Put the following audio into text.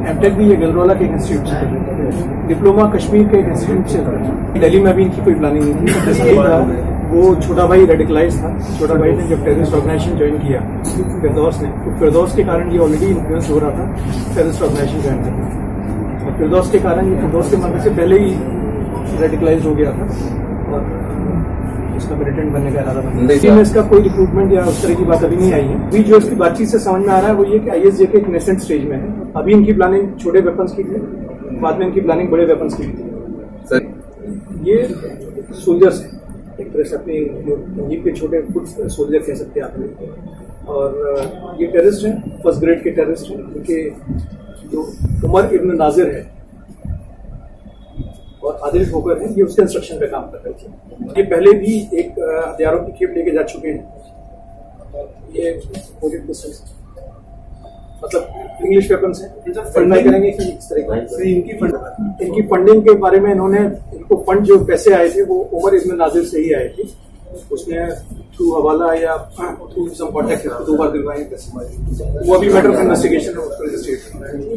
MTech भी ये गलरोला के इंस्टीट्यूट से कर रहे थे, डिप्लोमा कश्मीर के इंस्टीट्यूट से कर रहे थे। दिल्ली में भी इनकी कोई प्लानिंग नहीं थी। जैसे था वो छोटा भाई रेडिकलाइज था। छोटा भाई ने जब टेररिस्ट ऑर्गेनाइजेशन ज्वाइन किया फिरदौस ने, तो फिरदौस के कारण ये ऑलरेडी इन्फ्लुएंस हो रहा था टेररिस्ट ऑर्गेनाइजेशन ज्वाइन करने, और फिरदौस के कारण ये फिरदौस के मरने से पहले ही रेडिकलाइज हो गया था और इसका मिलिटेंट बनने का इरादा बना। लेकिन इसका कोई रिक्रूटमेंट या उस तरह की बात अभी नहीं आई है। अभी जो इसकी बातचीत से समझ में आ रहा है वो ये कि आईएसजे के एक नेसेंट स्टेज में है। अभी इनकी प्लानिंग छोटे वेपन्स की थी, बाद में इनकी प्लानिंग बड़े वेपन्स की थी। सर ये सोल्जर्स हैं एक तरह से, अपनी जीप के छोटे फुट सोल्जर कह सकते हैं आपने। और ये टेररिस्ट हैं, फर्स्ट ग्रेड के टेररिस्ट हैं, उनके जो उमर इब्न नाजिर है और आदिल ठोकर है, ये उसके इंस्ट्रक्शन पे काम कर रहे थे। ये पहले भी एक हथियारों की खेप लेके जा चुके हैं। ये कोडेड पिस्टल्स मतलब इंग्लिश वेपन्स हैं। फंड करेंगे कि इस तरह का इनकी फंडिंग के बारे में इन्होंने, इनको फंड जो पैसे आए थे वो उमर इब्न नाजिर से ही आए थे। उसने थ्रू हवाला या थ्रू सम कॉन्टेक्ट 2 बार दिलवाए पैसे, वो अभी मैटर ऑफ इन्वेस्टिगेशन है।